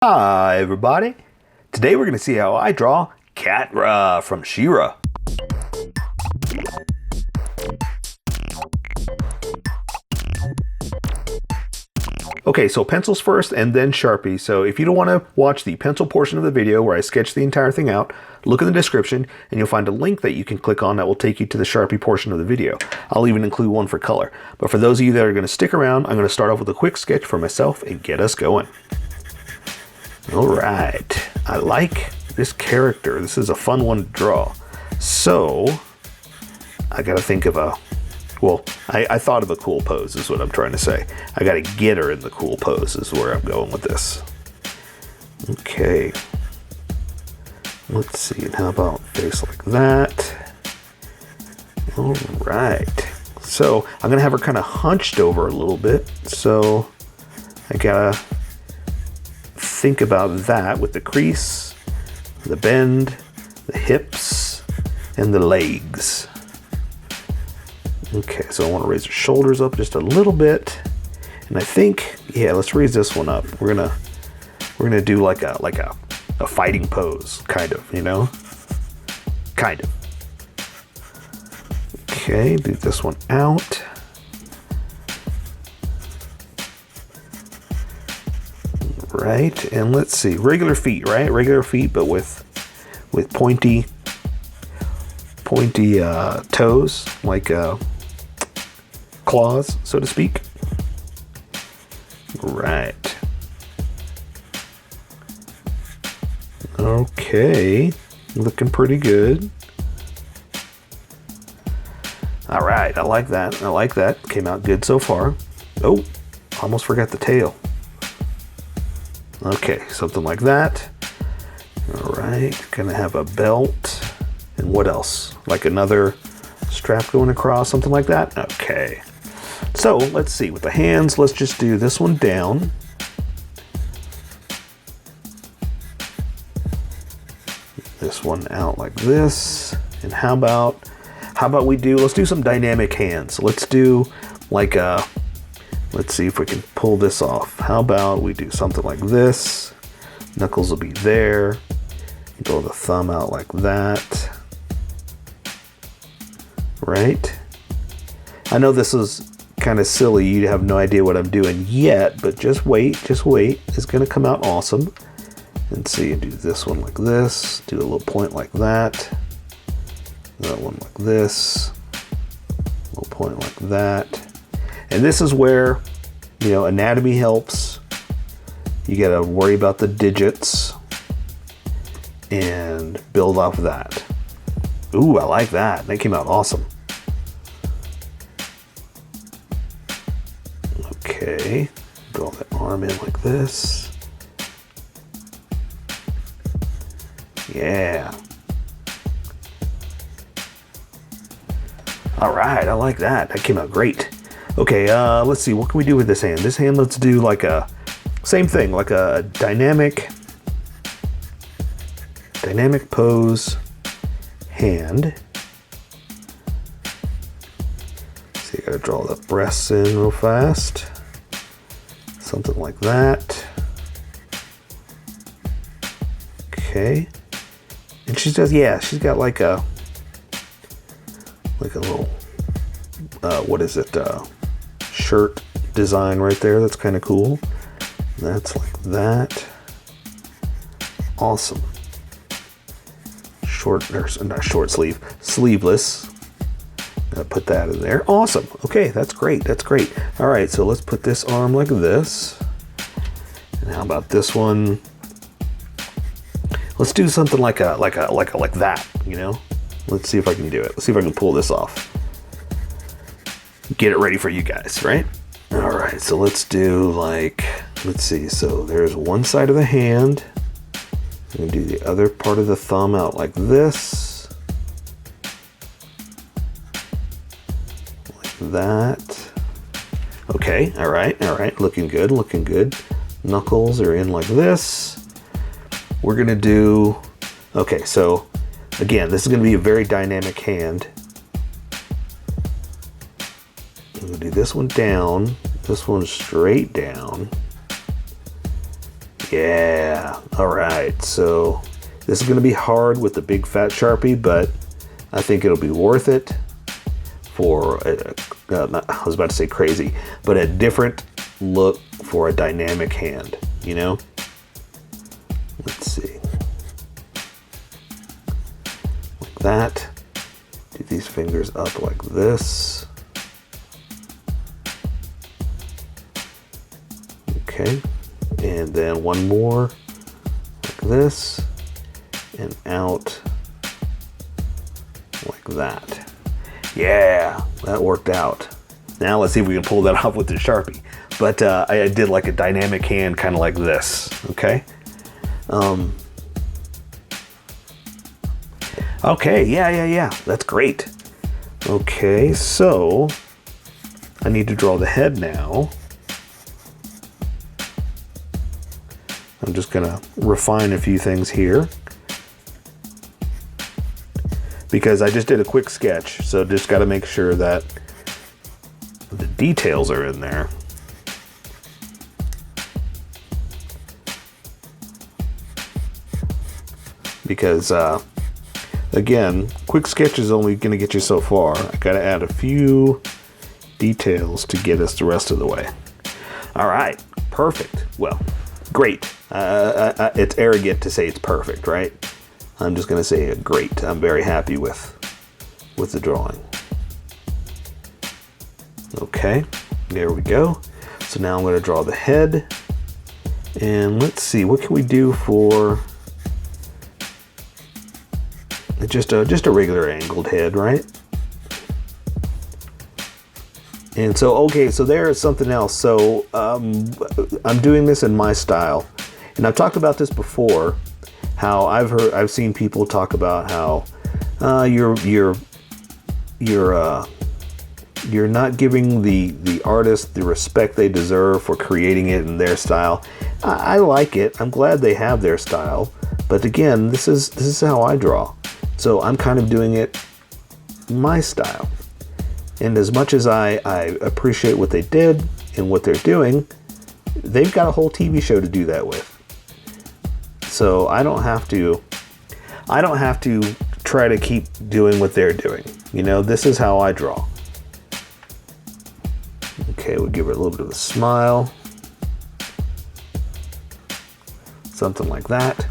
Hi everybody! Today we're going to see how I draw Catra from She-Ra. Okay, so pencils first and then Sharpie. So if you don't want to watch the pencil portion of the video where I sketch the entire thing out, look in the description and you'll find a link that you can click on that will take you to the Sharpie portion of the video. I'll even include one for color. But for those of you that are going to stick around, I'm going to start off with a quick sketch for myself and get us going. Alright, I like this character. This is a fun one to draw. So, I gotta think of I thought of a cool pose is what I'm trying to say. I gotta get her in the cool pose is where I'm going with this. Okay. Let's see, and how about face like that? Alright. So, I'm gonna have her kind of hunched over a little bit. So, I gotta think about that with the crease, the bend, the hips, and the legs. Okay, so I want to raise her shoulders up just a little bit, and I think, yeah, let's raise this one up. We're gonna do like a fighting pose, kind of, you know, kind of. Okay, do this one out. Right, and let's see, regular feet, right? Regular feet, but with pointy toes, like claws, so to speak. Right. Okay, looking pretty good. All right, I like that. I like that. Came out good so far. Oh, almost forgot the tail. Okay, something like that. All right, gonna have a belt. And what else? Like another strap going across, something like that? Okay. So, let's see. With the hands, let's just do this one down. This one out like this. And how about let's do some dynamic hands. Let's do like a, let's see if we can pull this off. How about we do something like this? Knuckles will be there. Go the thumb out like that. Right? I know this is kind of silly. You have no idea what I'm doing yet, but just wait. Just wait. It's going to come out awesome. And see, do this one like this. Do a little point like that. That one like this. A little point like that. And this is where, you know, anatomy helps. You got to worry about the digits and build off of that. Ooh, I like that. That came out awesome. Okay, draw that arm in like this. Yeah. All right, I like that. That came out great. Okay, let's see, what can we do with this hand? This hand, let's do like a, same thing, like a dynamic pose hand. So you gotta draw the breasts in real fast. Something like that. Okay. And she's just, yeah, she's got like a little, what is it, shirt design right there. That's kind of cool. That's like that. Awesome. Not short sleeve, sleeveless. Put that in there. Awesome. Okay, that's great. That's great. All right, so let's put this arm like this. And how about this one? Let's do something like that, you know? Let's see if I can do it. Let's see if I can pull this off. Get it ready for you guys, right? All right, so let's do like, let's see. So there's one side of the hand. I'm gonna do the other part of the thumb out like this. Like that. Okay, all right. Looking good, looking good. Knuckles are in like this. We're gonna do, okay, so again, this is gonna be a very dynamic hand. I'm gonna do this one down, this one straight down. Yeah. All right. So this is going to be hard with the big fat Sharpie, but I think it'll be worth it for, I was about to say crazy, but a different look for a dynamic hand, you know? Let's see. Like that. Do these fingers up like this. Okay. And then one more like this and out like that. Yeah, that worked out. Now let's see if we can pull that off with the Sharpie. But I did like a dynamic hand kind of like this, okay? Okay, yeah, that's great. Okay, so I need to draw the head now. I'm just gonna refine a few things here because I just did a quick sketch, so just got to make sure that the details are in there. Because again, quick sketch is only going to get you so far. I got to add a few details to get us the rest of the way. All right, perfect. Well, great. It's arrogant to say it's perfect, right? I'm just going to say great. I'm very happy with the drawing. Okay, there we go. So now I'm going to draw the head. And let's see, what can we do for just a regular angled head, right? And so, okay, so there is something else. So I'm doing this in my style, and I've talked about this before. How I've seen people talk about how you're not giving the artist the respect they deserve for creating it in their style. I like it. I'm glad they have their style, but again, this is how I draw. So I'm kind of doing it my style. And as much as I appreciate what they did and what they're doing, they've got a whole TV show to do that with. So I don't have to try to keep doing what they're doing. You know, this is how I draw. Okay, we'll give it a little bit of a smile. Something like that.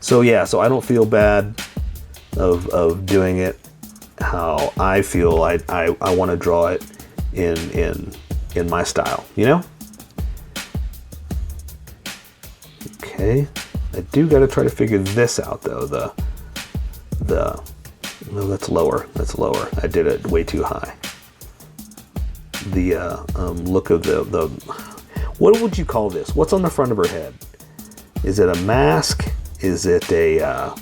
So yeah, so I don't feel bad of doing it how I feel I want to draw it in my style, you know? Okay, I do got to try to figure this out though. No, that's lower. I did it way too high. The look of the what would you call this? What's on the front of her head? Is it a mask? Is it a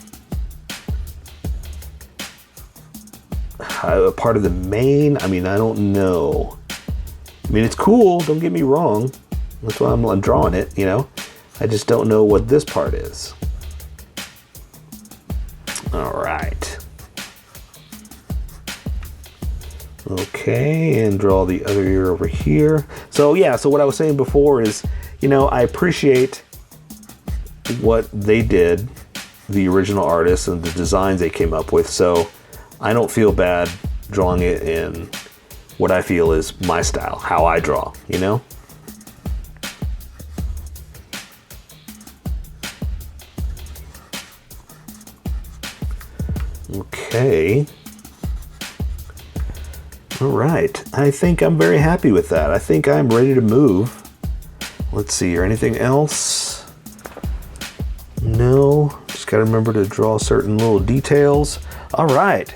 part of the mane? I mean, I don't know. I mean, it's cool, don't get me wrong. That's why I'm drawing it, you know. I just don't know what this part is. All right. Okay, and draw the other ear over here. So yeah, so what I was saying before is, you know, I appreciate what they did, the original artists and the designs they came up with. So I don't feel bad drawing it in what I feel is my style, how I draw, you know? Okay. All right. I think I'm very happy with that. I think I'm ready to move. Let's see, or anything else? No, just got to remember to draw certain little details. All right.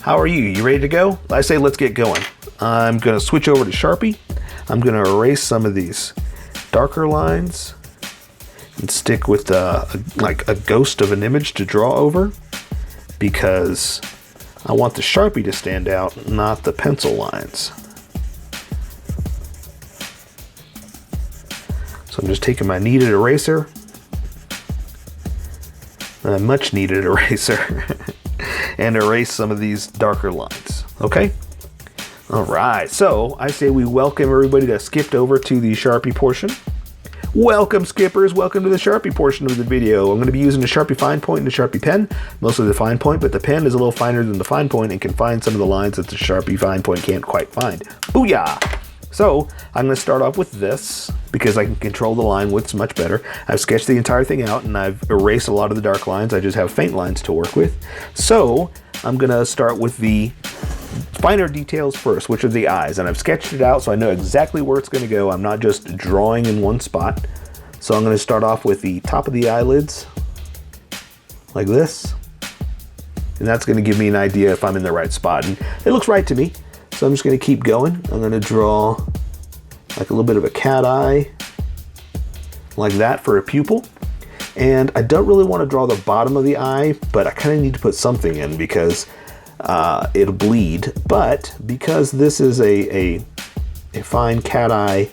How are you? You ready to go? I say let's get going. I'm going to switch over to Sharpie. I'm going to erase some of these darker lines and stick with like a ghost of an image to draw over, because I want the Sharpie to stand out, not the pencil lines. So I'm just taking my kneaded eraser, a much needed eraser, and erase some of these darker lines. Okay? All right, so I say we welcome everybody that skipped over to the Sharpie portion. Welcome skippers, welcome to the Sharpie portion of the video. I'm going to be using a Sharpie fine point and a Sharpie pen, mostly the fine point, but the pen is a little finer than the fine point and can find some of the lines that the Sharpie fine point can't quite find. Booyah! So I'm going to start off with this because I can control the line widths much better. I've sketched the entire thing out and I've erased a lot of the dark lines. I just have faint lines to work with. So I'm going to start with the finer details first, which are the eyes, and I've sketched it out so I know exactly where it's going to go. I'm not just drawing in one spot. So I'm going to start off with the top of the eyelids like this, and that's going to give me an idea if I'm in the right spot, and it looks right to me. So I'm just going to keep going. I'm going to draw like a little bit of a cat eye like that for a pupil, and I don't really want to draw the bottom of the eye, but I kind of need to put something in because it'll bleed. But because this is a fine cat eye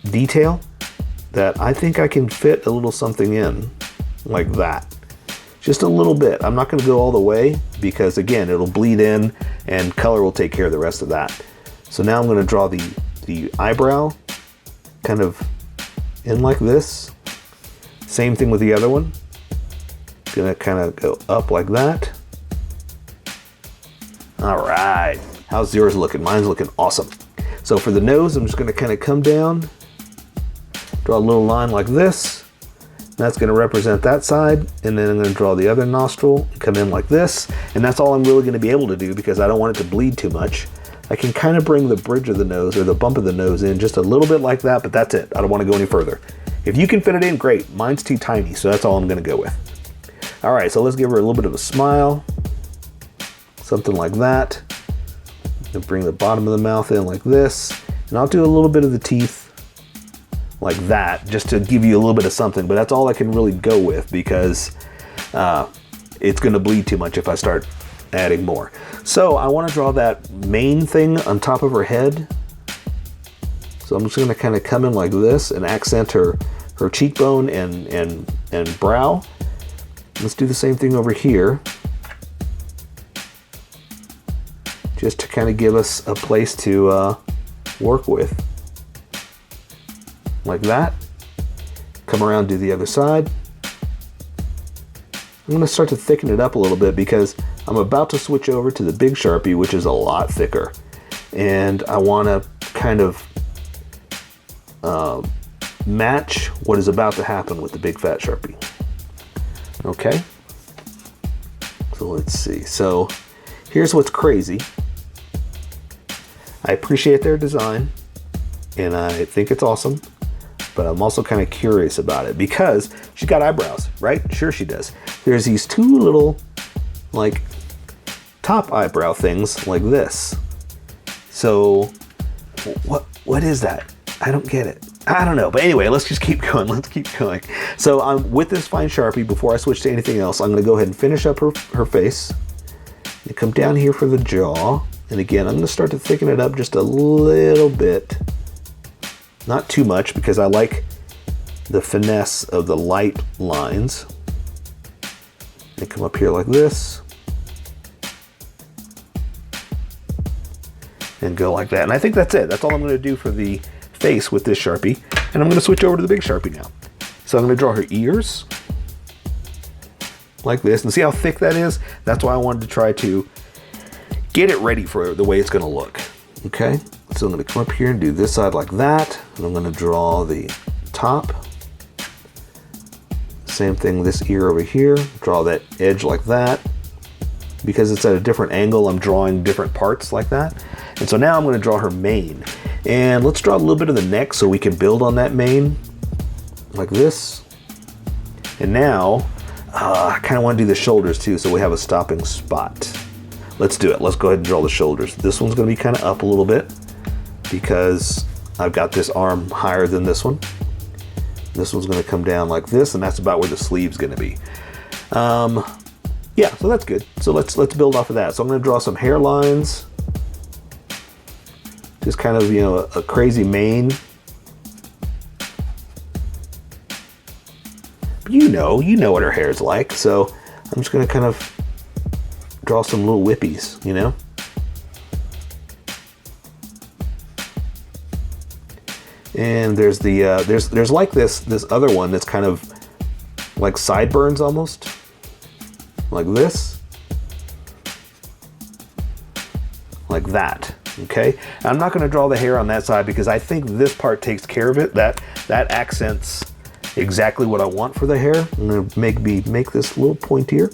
detail, that I think I can fit a little something in like that, just a little bit. I'm not going to go all the way because again it'll bleed in and color will take care of the rest of that. So now I'm going to draw the eyebrow kind of in like this. Same thing with the other one. Gonna kind of go up like that. All right, how's yours looking? Mine's looking awesome. So for the nose, I'm just gonna kind of come down, draw a little line like this. That's gonna represent that side, and then I'm gonna draw the other nostril, come in like this, and that's all I'm really gonna be able to do because I don't want it to bleed too much. I can kind of bring the bridge of the nose or the bump of the nose in just a little bit like that, but that's it. I don't want to go any further. If you can fit it in, great. Mine's too tiny, so that's all I'm gonna go with. All right, so let's give her a little bit of a smile, something like that. And bring the bottom of the mouth in like this, and I'll do a little bit of the teeth like that, just to give you a little bit of something, but that's all I can really go with because it's gonna bleed too much if I start adding more. So I wanna draw that mane thing on top of her head. So I'm just gonna kind of come in like this and accent her cheekbone and brow. Let's do the same thing over here, just to kind of give us a place to work with, like that. Come around, do the other side. I'm going to start to thicken it up a little bit because I'm about to switch over to the big Sharpie, which is a lot thicker, and I want to kind of match what is about to happen with the big fat Sharpie. Okay, so let's see. So here's what's crazy. I appreciate their design and I think it's awesome, but I'm also kind of curious about it because she's got eyebrows, right? Sure she does. There's these two little like top eyebrow things like this. So what is that? I don't get it. I don't know, but anyway, let's just keep going. Let's keep going. So with this fine Sharpie, before I switch to anything else, I'm going to go ahead and finish up her face. And come down here for the jaw, and again, I'm going to start to thicken it up just a little bit, not too much, because I like the finesse of the light lines. And come up here like this, and go like that. And I think that's it. That's all I'm going to do for the face with this Sharpie, and I'm going to switch over to the big Sharpie now. So I'm going to draw her ears like this, and see how thick that is? That's why I wanted to try to get it ready for the way it's going to look. Okay, so I'm going to come up here and do this side like that, and I'm going to draw the top. Same thing, this ear over here, draw that edge like that. Because it's at a different angle, I'm drawing different parts like that. And so now I'm going to draw her mane. And let's draw a little bit of the neck so we can build on that mane like this. And now I kind of want to do the shoulders too, so we have a stopping spot. Let's do it. Let's go ahead and draw the shoulders. This one's going to be kind of up a little bit because I've got this arm higher than this one. This one's going to come down like this, and that's about where the sleeve's going to be. Yeah, so that's good. So let's build off of that. So I'm going to draw some hairlines. Just kind of, you know, a crazy mane. But you know what her hair's like. So I'm just going to kind of draw some little whippies, you know. And there's the there's like this other one that's kind of like sideburns almost, like this, like that. Okay, I'm not going to draw the hair on that side because I think this part takes care of it. That accents exactly what I want for the hair. I'm going to make this little pointier.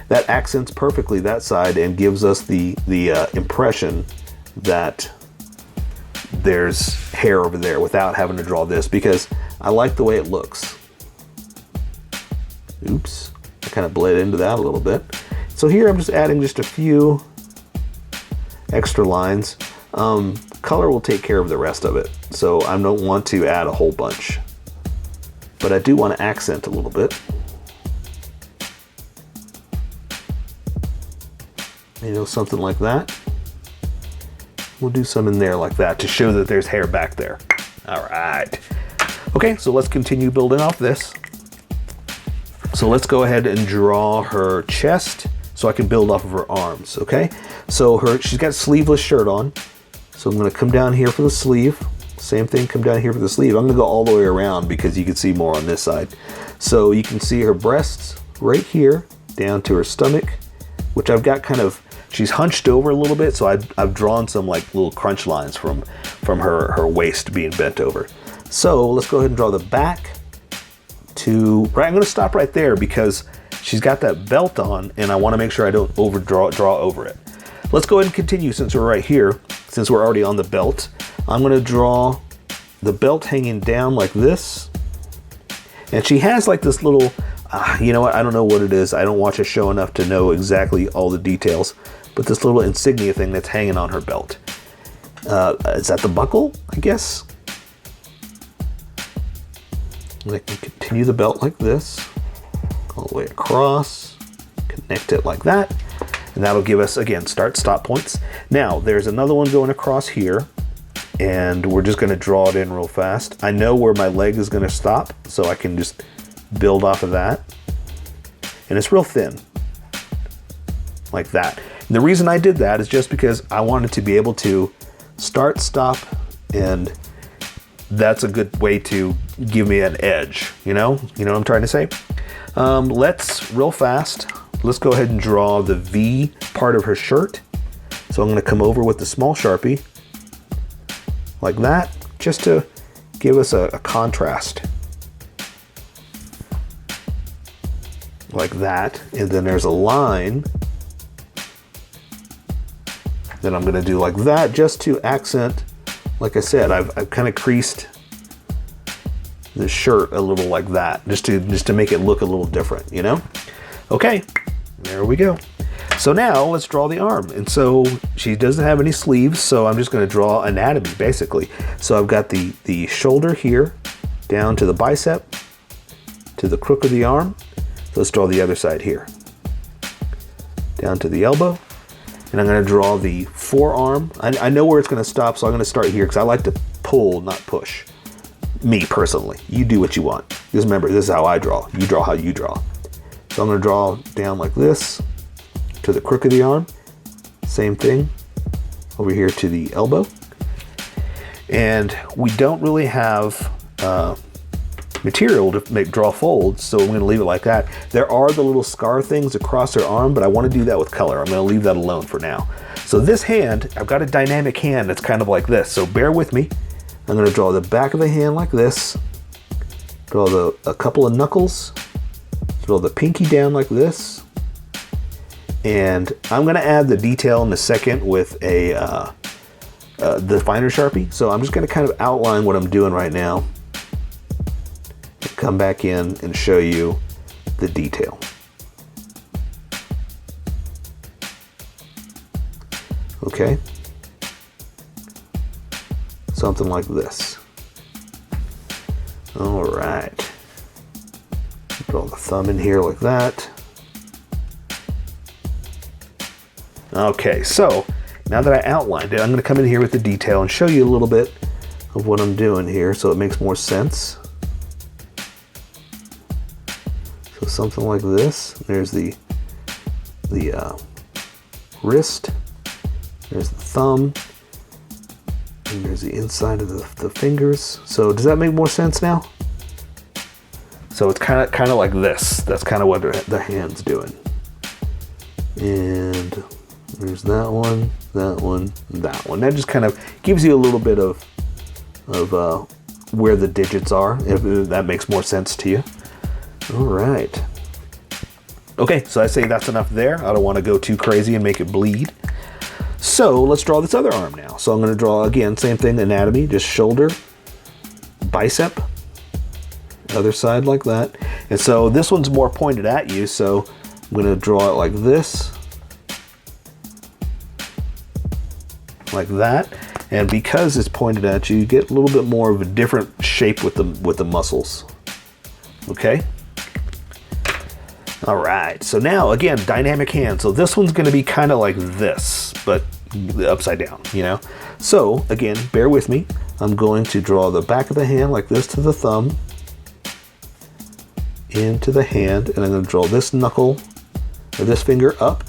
That accents perfectly that side and gives us the impression that there's hair over there without having to draw this, because I like the way it looks. Oops, I kind of bled into that a little bit. So here I'm just adding just a few extra lines. Color will take care of the rest of it, so I don't want to add a whole bunch, but I do want to accent a little bit. You know, something like that. We'll do some in there like that to show that there's hair back there. All right. Okay, so let's continue building off this. So let's go ahead and draw her chest so I can build off of her arms, okay? So she's got a sleeveless shirt on. So I'm gonna come down here for the sleeve. Same thing, come down here for the sleeve. I'm gonna go all the way around because you can see more on this side. So you can see her breasts right here down to her stomach, which I've got kind of, she's hunched over a little bit, so I've drawn some like little crunch lines from her waist being bent over. So let's go ahead and draw the back to, right, I'm gonna stop right there because she's got that belt on and I wanna make sure I don't draw over it. Let's go ahead and continue since we're right here, since we're already on the belt. I'm gonna draw the belt hanging down like this. And she has like this little, you know what, I don't know what it is. I don't watch a show enough to know exactly all the details, but this little insignia thing that's hanging on her belt. Is that the buckle, I guess? And I can continue the belt like this, all the way across, connect it like that, and that'll give us, again, start, stop points. Now, there's another one going across here, and we're just gonna draw it in real fast. I know where my leg is gonna stop, so I can just build off of that. And it's real thin, like that. And the reason I did that is just because I wanted to be able to start, stop, and that's a good way to give me an edge, you know what I'm trying to say? Let's, real fast, let's go ahead and draw the V part of her shirt. So I'm gonna come over with the small Sharpie, like that, just to give us a contrast. Like that, and then there's a line that I'm gonna do like that, just to accent. Like I said, I've kind of creased the shirt a little like that, just to make it look a little different, you know? Okay, there we go. So now let's draw the arm. And so she doesn't have any sleeves, so I'm just gonna draw anatomy basically. So I've got the shoulder here, down to the bicep, to the crook of the arm. So let's draw the other side here. Down to the elbow. And I'm gonna draw the forearm. I know where it's gonna stop, so I'm gonna start here because I like to pull, not push. Me personally, you do what you want. Just remember, this is how I draw. You draw how you draw. So I'm gonna draw down like this to the crook of the arm. Same thing over here to the elbow. And we don't really have material to draw folds, so I'm going to leave it like that. There are the little scar things across her arm, but I want to do that with color. I'm going to leave that alone for now. So this hand, I've got a dynamic hand that's kind of like this, so bear with me. I'm going to draw the back of the hand like this, draw a couple of knuckles, draw the pinky down like this, and I'm going to add the detail in a second with the finer Sharpie. So I'm just going to kind of outline what I'm doing right now, come back in and show you the detail. Okay, something like this. All right, draw the thumb in here like that. Okay, so now that I outlined it, I'm going to come in here with the detail and show you a little bit of what I'm doing here so it makes more sense. So something like this. There's the wrist. There's the thumb. And there's the inside of the fingers. So does that make more sense now? So it's kind of like this. That's kind of what the hand's doing. And there's that one, that one, that one. That just kind of gives you a little bit of where the digits are, if that makes more sense to you. All right. Okay, so I say that's enough there. I don't want to go too crazy and make it bleed. So let's draw this other arm now. So I'm going to draw, again, same thing, anatomy, just shoulder, bicep, other side like that. And so this one's more pointed at you, so I'm going to draw it like this, like that. And because it's pointed at you, you get a little bit more of a different shape with the muscles. Okay? All right, so now, again, dynamic hand. So this one's gonna be kind of like this, but upside down, you know? So, again, bear with me. I'm going to draw the back of the hand like this to the thumb, into the hand, and I'm gonna draw this knuckle, or this finger up,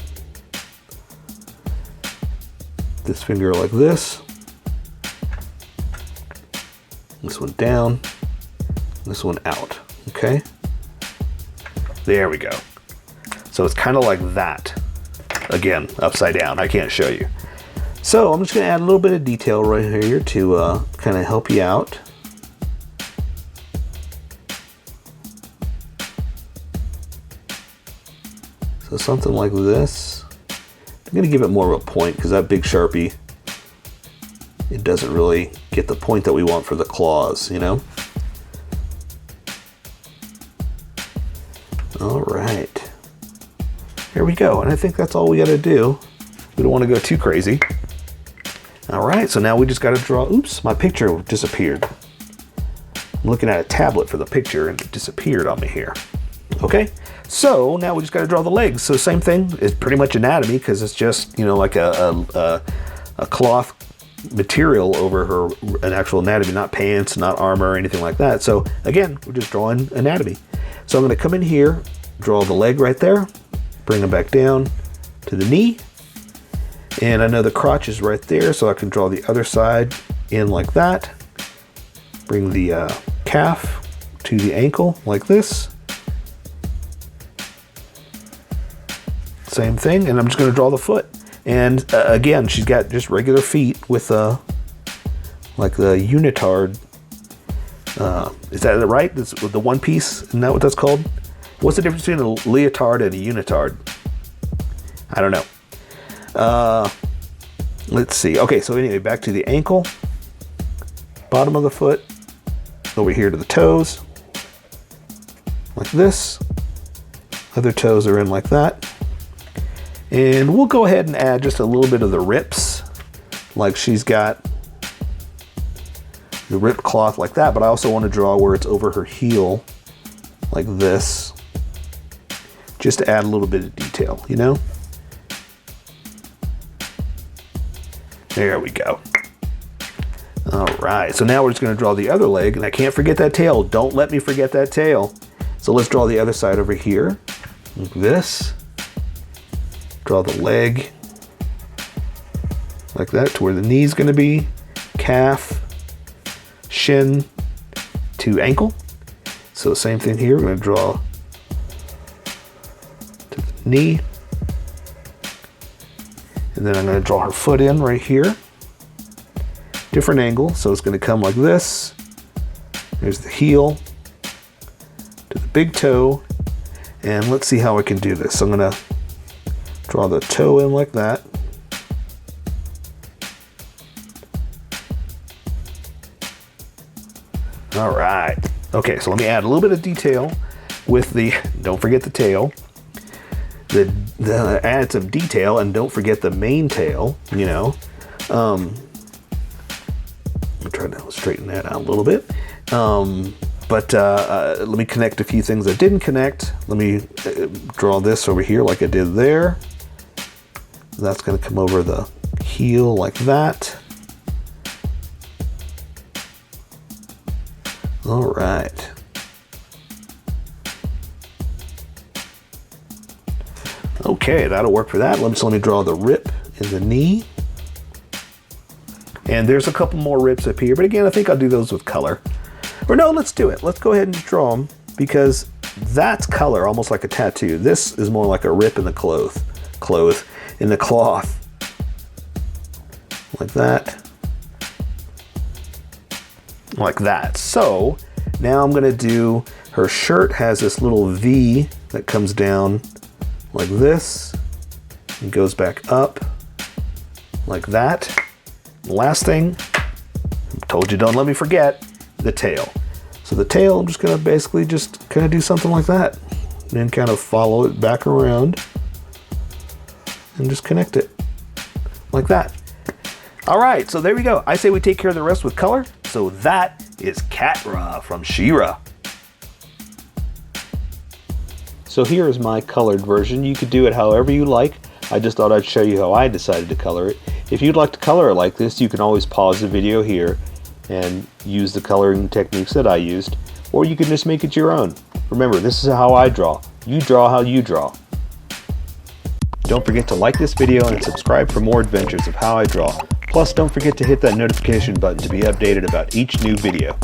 this finger like this one down, this one out, okay? There we go. So it's kind of like that. Again, upside down. I can't show you. So I'm just going to add a little bit of detail right here to kind of help you out. So something like this. I'm going to give it more of a point because that big Sharpie, it doesn't really get the point that we want for the claws, you know? All right, here we go. And I think that's all we got to do. We don't want to go too crazy. All right, so now we just got to draw. Oops, my picture disappeared. I'm looking at a tablet for the picture and it disappeared on me here. Okay, so now we just got to draw the legs. So same thing, it's pretty much anatomy because it's just, you know, like a cloth material over an actual anatomy, not pants, not armor or anything like that. So again, we're just drawing anatomy. So I'm going to come in here, draw the leg right there, bring them back down to the knee, and I know the crotch is right there, so I can draw the other side in like that, bring the calf to the ankle like this, same thing, and I'm just going to draw the foot. And again, she's got just regular feet with like the unitard. Is that right? It's the one piece? Isn't that what that's called? What's the difference between a leotard and a unitard? I don't know. Let's see. Okay, so anyway, back to the ankle, bottom of the foot, over here to the toes, like this. Other toes are in like that. And we'll go ahead and add just a little bit of the rips, like she's got the ripped cloth like that, but I also want to draw where it's over her heel like this, just to add a little bit of detail, you know? There we go. All right, so now we're just going to draw the other leg, and I can't forget that tail. Don't let me forget that tail. So let's draw the other side over here, like this. Draw the leg like that to where the knee's going to be, calf, shin to ankle. So same thing here, we're going to draw to the knee, and then I'm going to draw her foot in right here. Different angle, so it's going to come like this. There's the heel to the big toe, and let's see how I can do this. So I'm going to draw the toe in like that. All right. Okay, so let me add a little bit of detail with the, don't forget the tail. Add some detail, and don't forget the mane tail, you know. I'm trying to straighten that out a little bit. But let me connect a few things I didn't connect. Let me draw this over here like I did there. That's going to come over the heel like that. All right. Okay, that'll work for that. Let me draw the rip in the knee. And there's a couple more rips up here, but again, I think I'll do those with color. Or no, let's do it. Let's go ahead and draw them, because that's color, almost like a tattoo. This is more like a rip in the cloth, like that, like that. So now I'm gonna do, her shirt has this little V that comes down like this and goes back up like that. Last thing, I told you don't let me forget, the tail. So the tail, I'm just gonna basically just kind of do something like that, and then kind of follow it back around and just connect it like that. All right, so there we go. I say we take care of the rest with color. So that is Catra from She-Ra. So here is my colored version. You could do it however you like. I just thought I'd show you how I decided to color it. If you'd like to color it like this, you can always pause the video here and use the coloring techniques that I used, or you can just make it your own. Remember, this is how I draw. You draw how you draw. Don't forget to like this video and subscribe for more adventures of how I draw. Plus, don't forget to hit that notification button to be updated about each new video.